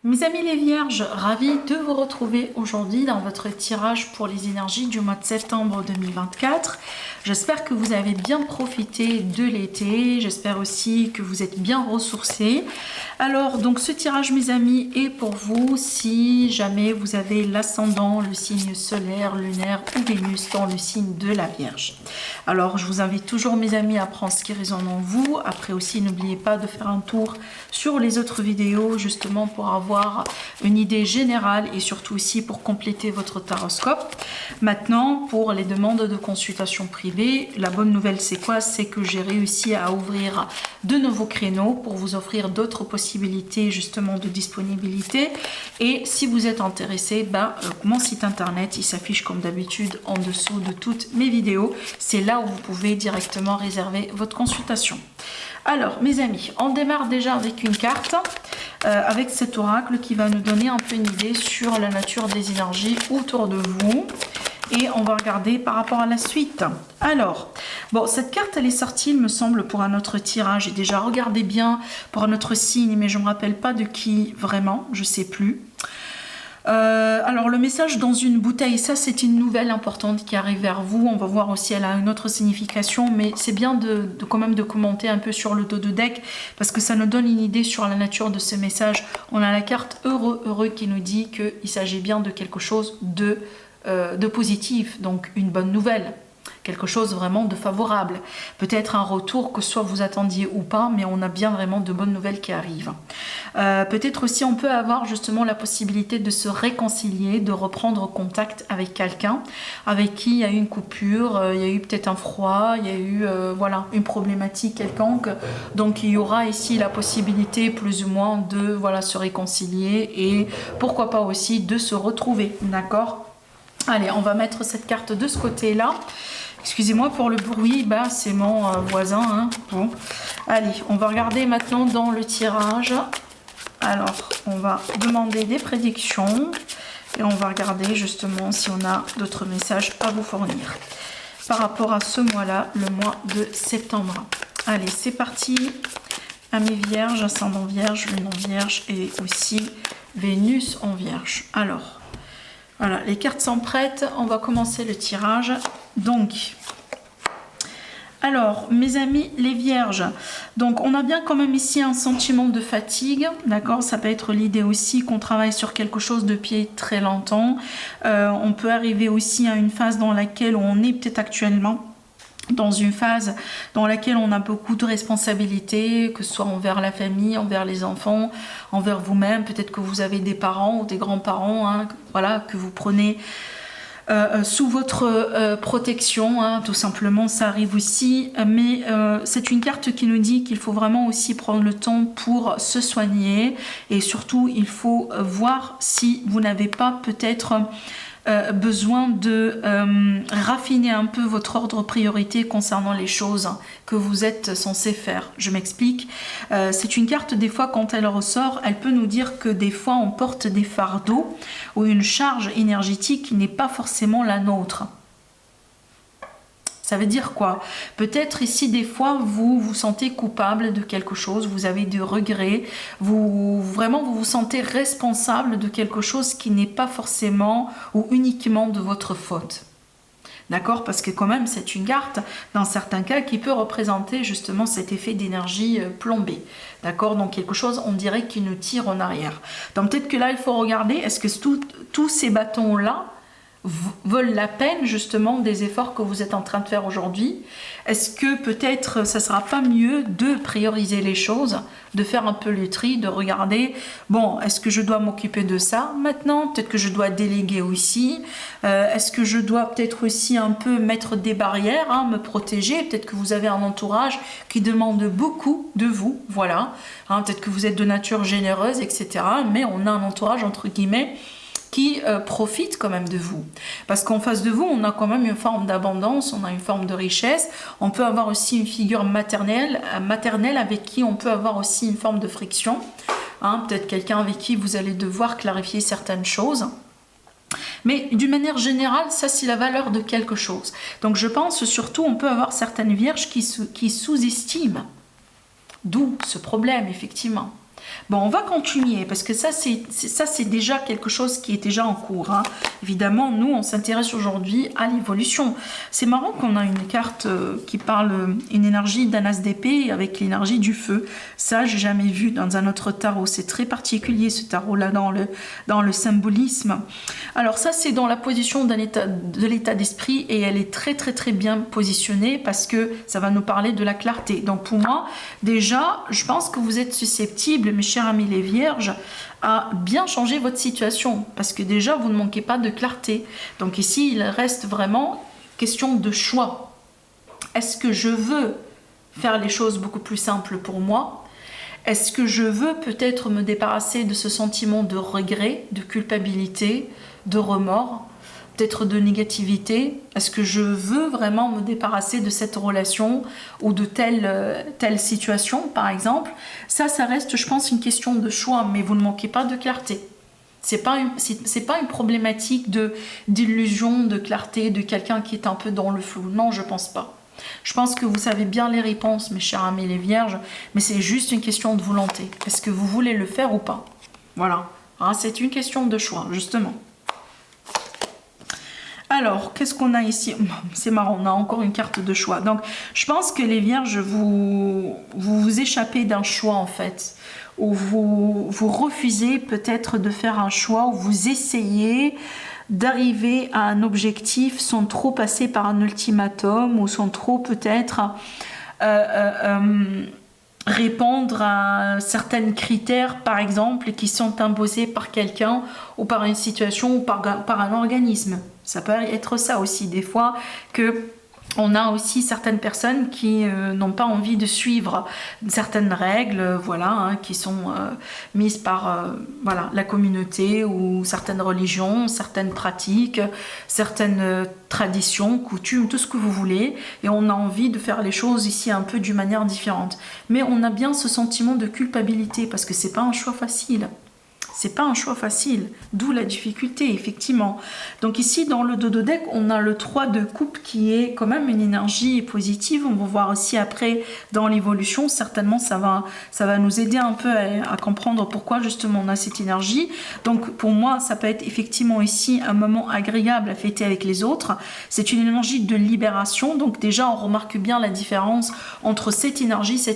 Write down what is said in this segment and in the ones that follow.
Mes amis les vierges, ravis de vous retrouver aujourd'hui dans votre tirage pour les énergies du mois de septembre 2024. J'espère que vous avez bien profité de l'été, j'espère aussi que vous êtes bien ressourcés. Alors donc ce tirage mes amis est pour vous si jamais vous avez l'ascendant, le signe solaire, lunaire ou Vénus dans le signe de la Vierge. Alors je vous invite toujours mes amis à prendre ce qui résonne en vous. Après aussi n'oubliez pas de faire un tour sur les autres vidéos justement pour avoir une idée générale et surtout aussi pour compléter votre taroscope. Maintenant, pour les demandes de consultation privée, la bonne nouvelle c'est quoi? C'est que j'ai réussi à ouvrir de nouveaux créneaux pour vous offrir d'autres possibilités justement de disponibilité. Et si vous êtes intéressé, mon site internet il s'affiche comme d'habitude en dessous de toutes mes vidéos. C'est là où vous pouvez directement réserver votre consultation. Alors mes amis, on démarre déjà avec une carte, avec cet oracle qui va nous donner un peu une idée sur la nature des énergies autour de vous. Et on va regarder par rapport à la suite. Alors, bon, cette carte elle est sortie il me semble pour un autre tirage. J'ai déjà regardé bien pour un autre signe, mais je ne me rappelle pas de qui vraiment, je ne sais plus. Alors le message dans une bouteille, ça c'est une nouvelle importante qui arrive vers vous. On va voir aussi elle a une autre signification, mais c'est bien de quand même de commenter un peu sur le dos de deck parce que ça nous donne une idée sur la nature de ce message. On a la carte heureux qui nous dit qu'il s'agit bien de quelque chose de positif, donc une bonne nouvelle. Quelque chose vraiment de favorable. Peut-être un retour que soit vous attendiez ou pas, mais on a bien vraiment de bonnes nouvelles qui arrivent. Peut-être aussi on peut avoir justement la possibilité de se réconcilier, de reprendre contact avec quelqu'un avec qui il y a eu une coupure, il y a eu peut-être un froid, il y a eu voilà, une problématique quelconque. Donc il y aura ici la possibilité plus ou moins de voilà, se réconcilier et pourquoi pas aussi de se retrouver. D'accord ? Allez, on va mettre cette carte de ce côté-là. Excusez-moi pour le bruit, c'est mon voisin. Hein. Bon. Allez, on va regarder maintenant dans le tirage. Alors, on va demander des prédictions et on va regarder justement si on a d'autres messages à vous fournir par rapport à ce mois-là, le mois de septembre. Allez, c'est parti. Amis vierges, ascendant vierge, lune en vierge et aussi Vénus en vierge. Alors, voilà, les cartes sont prêtes, on va commencer le tirage. Donc, alors, mes amis les vierges, donc on a bien quand même ici un sentiment de fatigue, d'accord? Ça peut être l'idée aussi qu'on travaille sur quelque chose depuis très longtemps. On peut arriver aussi à une phase dans laquelle on est peut-être actuellement dans une phase dans laquelle on a beaucoup de responsabilités, que ce soit envers la famille, envers les enfants, envers vous-même. Peut-être que vous avez des parents ou des grands-parents, hein, voilà, que vous prenez sous votre protection, hein, tout simplement, ça arrive aussi. Mais c'est une carte qui nous dit qu'il faut vraiment aussi prendre le temps pour se soigner et surtout, il faut voir si vous n'avez pas peut-être besoin de raffiner un peu votre ordre priorité concernant les choses que vous êtes censé faire. Je m'explique. C'est une carte, des fois, quand elle ressort, elle peut nous dire que des fois, on porte des fardeaux ou une charge énergétique qui n'est pas forcément la nôtre. Ça veut dire quoi? Peut-être ici, des fois, vous vous sentez coupable de quelque chose, vous avez des regrets, vous vous sentez responsable de quelque chose qui n'est pas forcément ou uniquement de votre faute. D'accord? Parce que quand même, c'est une carte, dans certains cas, qui peut représenter justement cet effet d'énergie plombée. D'accord? Donc quelque chose, on dirait, qui nous tire en arrière. Donc peut-être que là, il faut regarder, est-ce que tous ces bâtons-là valent la peine justement des efforts que vous êtes en train de faire aujourd'hui? Est-ce que peut-être ça sera pas mieux de prioriser les choses, de faire un peu le tri, de regarder, bon, est-ce que je dois m'occuper de ça maintenant? Peut-être que je dois déléguer aussi. Est-ce que je dois peut-être aussi un peu mettre des barrières, hein, me protéger? Peut-être que vous avez un entourage qui demande beaucoup de vous, voilà. Hein, peut-être que vous êtes de nature généreuse, etc. Mais on a un entourage, entre guillemets, qui profite quand même de vous. Parce qu'en face de vous, on a quand même une forme d'abondance, on a une forme de richesse. On peut avoir aussi une figure maternelle avec qui on peut avoir aussi une forme de friction. Hein, peut-être quelqu'un avec qui vous allez devoir clarifier certaines choses. Mais d'une manière générale, ça c'est la valeur de quelque chose. Donc je pense surtout, on peut avoir certaines vierges qui sous-estiment. D'où ce problème, effectivement. Bon, on va continuer parce que ça c'est déjà quelque chose qui est déjà en cours. Hein. Évidemment, nous, on s'intéresse aujourd'hui à l'évolution. C'est marrant qu'on a une carte qui parle une énergie d'un as d'épée avec l'énergie du feu. Ça, j'ai jamais vu dans un autre tarot. C'est très particulier ce tarot-là dans le symbolisme. Alors ça, c'est dans la position de l'état d'esprit et elle est très très très bien positionnée parce que ça va nous parler de la clarté. Donc pour moi, déjà, je pense que vous êtes susceptibles, mes chers amis les vierges, à bien changer votre situation parce que déjà vous ne manquez pas de clarté. Donc ici il reste vraiment question de choix. Est-ce que je veux faire les choses beaucoup plus simples pour moi? Est-ce que je veux peut-être me débarrasser de ce sentiment de regret, de culpabilité, de remords, peut-être de négativité? Est-ce que je veux vraiment me débarrasser de cette relation ou de telle situation, par exemple? Ça reste, je pense, une question de choix, mais vous ne manquez pas de clarté. C'est pas une problématique d'illusion, de clarté, de quelqu'un qui est un peu dans le flou. Non, je pense pas. Je pense que vous savez bien les réponses, mes chers amis les vierges, mais c'est juste une question de volonté. Est-ce que vous voulez le faire ou pas? Voilà. Hein, c'est une question de choix, justement. Alors, qu'est-ce qu'on a ici? C'est marrant, on a encore une carte de choix. Donc, je pense que les vierges, vous échappez d'un choix, en fait. Ou vous refusez peut-être de faire un choix, ou vous essayez d'arriver à un objectif sans trop passer par un ultimatum, ou sans trop peut-être répondre à certains critères, par exemple, qui sont imposés par quelqu'un ou par une situation ou par un organisme. Ça peut être ça aussi, des fois, que on a aussi certaines personnes qui n'ont pas envie de suivre certaines règles, voilà, hein, qui sont mises par voilà, la communauté ou certaines religions, certaines pratiques, certaines traditions, coutumes, tout ce que vous voulez. Et on a envie de faire les choses ici un peu d'une manière différente. Mais on a bien ce sentiment de culpabilité parce que c'est pas un choix facile. C'est pas un choix facile, d'où la difficulté, effectivement. Donc ici, dans le dodo deck, on a le 3 de coupe qui est quand même une énergie positive. On va voir aussi après dans l'évolution, certainement ça va nous aider un peu à comprendre pourquoi justement on a cette énergie. Donc pour moi, ça peut être effectivement ici un moment agréable à fêter avec les autres. C'est une énergie de libération. Donc déjà, on remarque bien la différence entre cette énergie. Ça,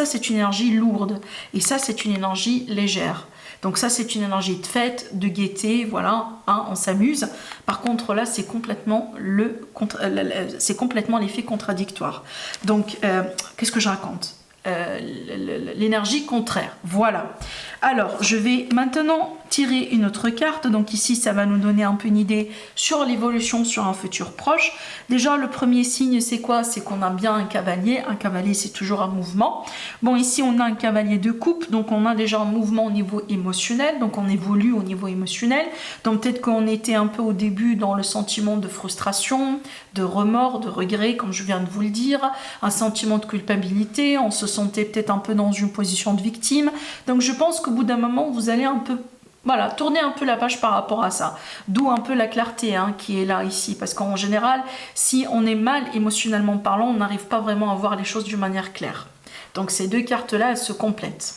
c'est une énergie lourde et ça, c'est une énergie légère. Donc ça, c'est une énergie de fête, de gaieté, voilà, hein, on s'amuse. Par contre, là, c'est complètement l'effet contradictoire. Donc, qu'est-ce que je raconte? L'énergie contraire, voilà. Alors, je vais maintenant tirer une autre carte. Donc ici, ça va nous donner un peu une idée sur l'évolution sur un futur proche. Déjà, le premier signe, c'est quoi? C'est qu'on a bien un cavalier. Un cavalier, c'est toujours un mouvement. Bon, ici, on a un cavalier de coupe. Donc, on a déjà un mouvement au niveau émotionnel. Donc, on évolue au niveau émotionnel. Donc, peut-être qu'on était un peu au début dans le sentiment de frustration, de remords, de regret, comme je viens de vous le dire. Un sentiment de culpabilité. On se sentait peut-être un peu dans une position de victime. Donc, je pense qu'au bout d'un moment, vous allez un peu tourner un peu la page par rapport à ça. D'où un peu la clarté hein, qui est là ici. Parce qu'en général, si on est mal émotionnellement parlant, on n'arrive pas vraiment à voir les choses d'une manière claire. Donc ces deux cartes-là, elles se complètent.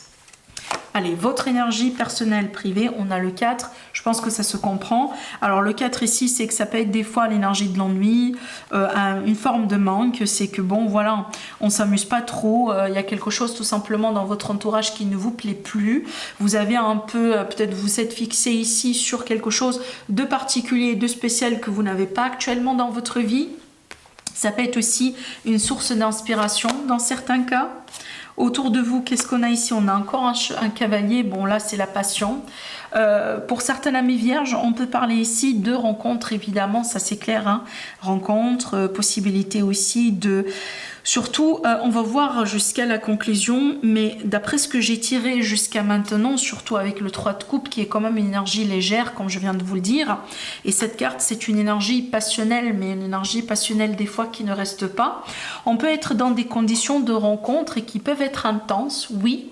Allez, votre énergie personnelle privée, on a le 4, je pense que ça se comprend. Alors le 4 ici, c'est que ça peut être des fois l'énergie de l'ennui, une forme de manque, c'est que bon voilà, on s'amuse pas trop, il y a quelque chose tout simplement dans votre entourage qui ne vous plaît plus. Vous avez un peu, peut-être vous êtes fixé ici sur quelque chose de particulier, de spécial que vous n'avez pas actuellement dans votre vie. Ça peut être aussi une source d'inspiration dans certains cas. Autour de vous, qu'est-ce qu'on a ici? On a encore un cavalier. Bon, là, c'est la passion. Pour certaines amies vierges, on peut parler ici de rencontres, évidemment, ça c'est clair. Hein. Rencontres, possibilité aussi de... Surtout, on va voir jusqu'à la conclusion, mais d'après ce que j'ai tiré jusqu'à maintenant, surtout avec le 3 de coupe, qui est quand même une énergie légère, comme je viens de vous le dire, et cette carte, c'est une énergie passionnelle, mais une énergie passionnelle des fois qui ne reste pas. On peut être dans des conditions de rencontre et qui peuvent être intenses, oui,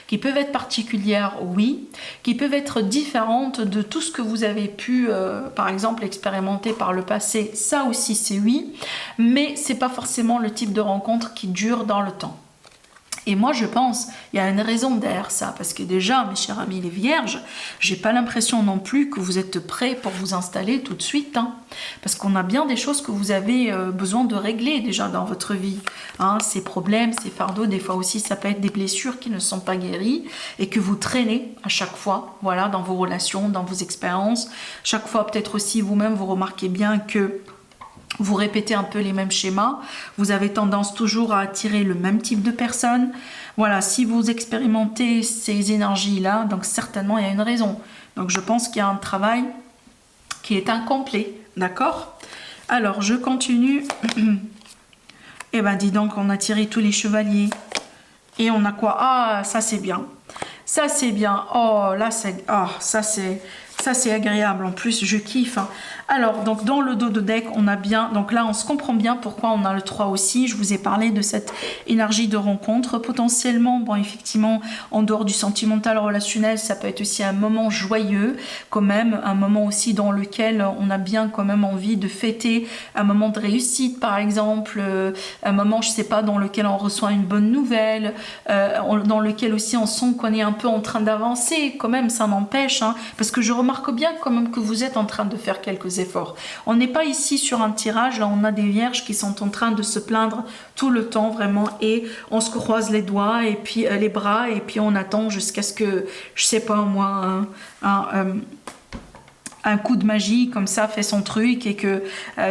qui peuvent être particulières, oui, qui peuvent être différentes de tout ce que vous avez pu, par exemple, expérimenter par le passé, ça aussi c'est oui, mais c'est pas forcément le type de rencontre qui dure dans le temps. Et moi, je pense, il y a une raison derrière ça, parce que déjà, mes chers amis les vierges, j'ai pas l'impression non plus que vous êtes prêts pour vous installer tout de suite, hein, parce qu'on a bien des choses que vous avez besoin de régler déjà dans votre vie, hein, ces problèmes, ces fardeaux, des fois aussi ça peut être des blessures qui ne sont pas guéries et que vous traînez à chaque fois, voilà, dans vos relations, dans vos expériences. Chaque fois, peut-être aussi vous-même, vous remarquez bien que vous répétez un peu les mêmes schémas, vous avez tendance toujours à attirer le même type de personnes. Voilà, si vous expérimentez ces énergies-là, donc certainement il y a une raison. Donc je pense qu'il y a un travail qui est incomplet, d'accord? Alors je continue. Eh ben dis donc, on a tiré tous les chevaliers. Et on a quoi? Ah, ça c'est bien. Ça c'est bien. Oh, là c'est... Ah, ça c'est agréable. En plus, je kiffe. Hein. Alors, donc dans le dos de deck, on a bien... Donc là, on se comprend bien pourquoi on a le 3 aussi. Je vous ai parlé de cette énergie de rencontre. Potentiellement, bon, effectivement, en dehors du sentimental relationnel, ça peut être aussi un moment joyeux, quand même. Un moment aussi dans lequel on a bien quand même envie de fêter un moment de réussite, par exemple. Un moment, je sais pas, dans lequel on reçoit une bonne nouvelle. Dans lequel aussi on sent qu'on est un peu en train d'avancer. Quand même, ça n'empêche. Hein, parce que je remarque bien quand même que vous êtes en train de faire quelques efforts. On n'est pas ici sur un tirage, là on a des vierges qui sont en train de se plaindre tout le temps vraiment et on se croise les doigts et puis les bras et puis on attend jusqu'à ce que, je sais pas moi, un coup de magie comme ça fait son truc et que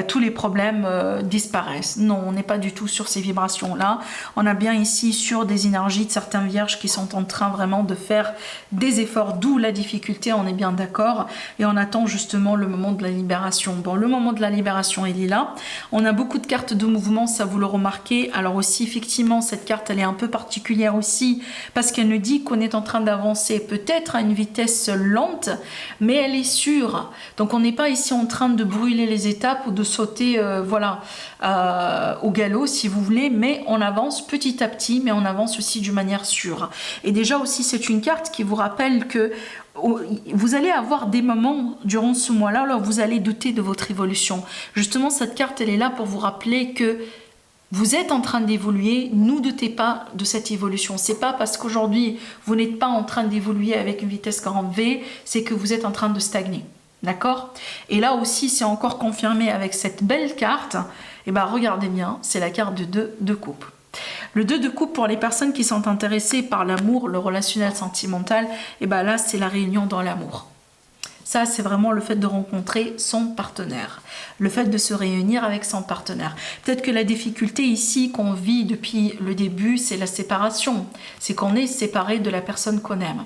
tous les problèmes disparaissent. Non, on n'est pas du tout sur ces vibrations-là. On a bien ici sur des énergies de certains vierges qui sont en train vraiment de faire des efforts, d'où la difficulté, on est bien d'accord. Et on attend justement le moment de la libération. Bon, le moment de la libération, il est là. On a beaucoup de cartes de mouvement, ça vous le remarquez. Alors aussi, effectivement, cette carte, elle est un peu particulière aussi parce qu'elle nous dit qu'on est en train d'avancer peut-être à une vitesse lente, mais elle est sûre. Donc on n'est pas ici en train de brûler les étapes ou de sauter voilà, au galop si vous voulez, mais on avance petit à petit, mais on avance aussi d'une manière sûre. Et déjà aussi c'est une carte qui vous rappelle que vous allez avoir des moments durant ce mois-là où vous allez douter de votre évolution. Justement cette carte elle est là pour vous rappeler que vous êtes en train d'évoluer, ne doutez pas de cette évolution. C'est pas parce qu'aujourd'hui vous n'êtes pas en train d'évoluer avec une vitesse 40 V, c'est que vous êtes en train de stagner. D'accord? Et là aussi, c'est encore confirmé avec cette belle carte. Et bien, regardez bien, c'est la carte de 2 de coupe. Le 2 de coupe, pour les personnes qui sont intéressées par l'amour, le relationnel sentimental, et bien là, c'est la réunion dans l'amour. Ça, c'est vraiment le fait de rencontrer son partenaire. Le fait de se réunir avec son partenaire. Peut-être que la difficulté ici qu'on vit depuis le début, c'est la séparation. C'est qu'on est séparé de la personne qu'on aime.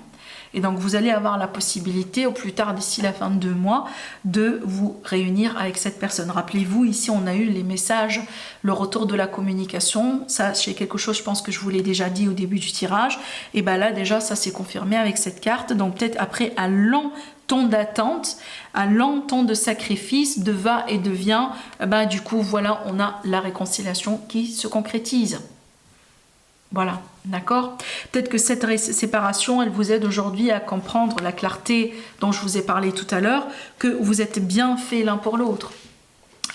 Et donc, vous allez avoir la possibilité, au plus tard d'ici la fin de 2 mois, de vous réunir avec cette personne. Rappelez-vous, ici, on a eu les messages, le retour de la communication. Ça, c'est quelque chose, je pense que je vous l'ai déjà dit au début du tirage. Et bien là, déjà, ça s'est confirmé avec cette carte. Donc, peut-être après un long temps d'attente, un long temps de sacrifice, de va et de vient, ben, du coup, voilà, on a la réconciliation qui se concrétise. Voilà, d'accord? Peut-être que cette séparation, elle vous aide aujourd'hui à comprendre la clarté dont je vous ai parlé tout à l'heure, que vous êtes bien fait l'un pour l'autre.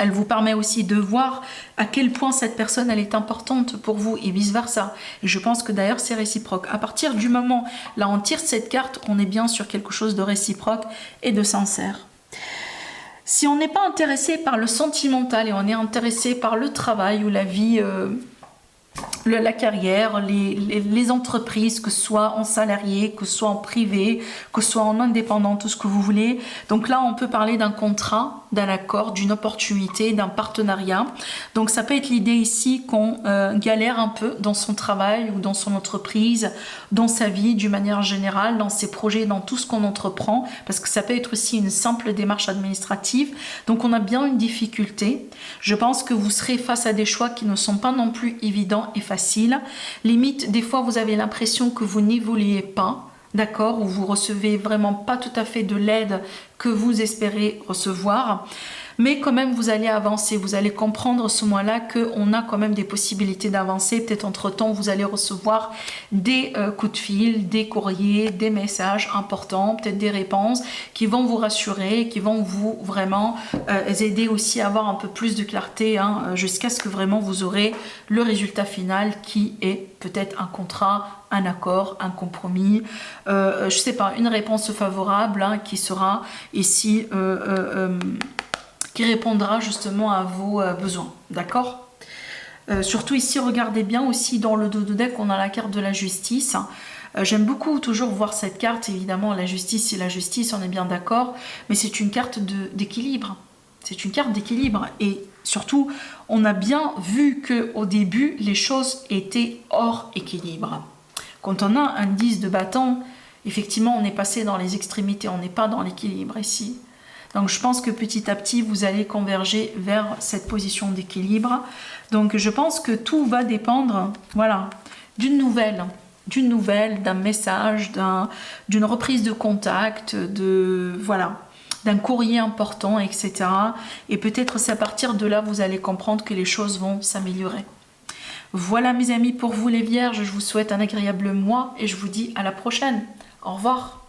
Elle vous permet aussi de voir à quel point cette personne, elle est importante pour vous et vice-versa. Et je pense que d'ailleurs, c'est réciproque. À partir du moment, là, on tire cette carte, on est bien sur quelque chose de réciproque et de sincère. Si on n'est pas intéressé par le sentimental et on est intéressé par le travail ou la vie... la carrière, les entreprises, que ce soit en salarié, que ce soit en privé, que ce soit en indépendant, tout ce que vous voulez. Donc là, on peut parler d'un contrat, d'un accord, d'une opportunité, d'un partenariat. Donc ça peut être l'idée ici qu'on galère un peu dans son travail ou dans son entreprise, dans sa vie d'une manière générale, dans ses projets, dans tout ce qu'on entreprend, parce que ça peut être aussi une simple démarche administrative. Donc on a bien une difficulté. Je pense que vous serez face à des choix qui ne sont pas non plus évidents et facile. Limite, des fois, vous avez l'impression que vous n'évoluez pas, d'accord, ou vous recevez vraiment pas tout à fait de l'aide que vous espérez recevoir. mais quand même vous allez avancer, vous allez comprendre ce mois-là qu'on a quand même des possibilités d'avancer. Peut-être entre-temps vous allez recevoir des coups de fil, des courriers, des messages importants, peut-être des réponses qui vont vous rassurer, qui vont vous vraiment aider aussi à avoir un peu plus de clarté, hein, jusqu'à ce que vraiment vous aurez le résultat final qui est peut-être un contrat, un accord, un compromis, je sais pas, une réponse favorable, hein, qui sera ici, qui répondra justement à vos besoins, d'accord? Surtout ici, regardez bien aussi dans le dos de deck, on a la carte de la justice. J'aime beaucoup toujours voir cette carte, évidemment la justice c'est la justice, on est bien d'accord, mais c'est une carte d'équilibre. C'est une carte d'équilibre et surtout on a bien vu qu'au début les choses étaient hors équilibre. Quand on a un 10 de bâton, effectivement on est passé dans les extrémités, on n'est pas dans l'équilibre ici. Donc je pense que petit à petit vous allez converger vers cette position d'équilibre. Donc je pense que tout va dépendre, voilà, d'une nouvelle, d'un message, d'une reprise de contact, voilà, d'un courrier important, etc. Et peut-être c'est à partir de là vous allez comprendre que les choses vont s'améliorer. Voilà mes amis pour vous les vierges, je vous souhaite un agréable mois et je vous dis à la prochaine. Au revoir.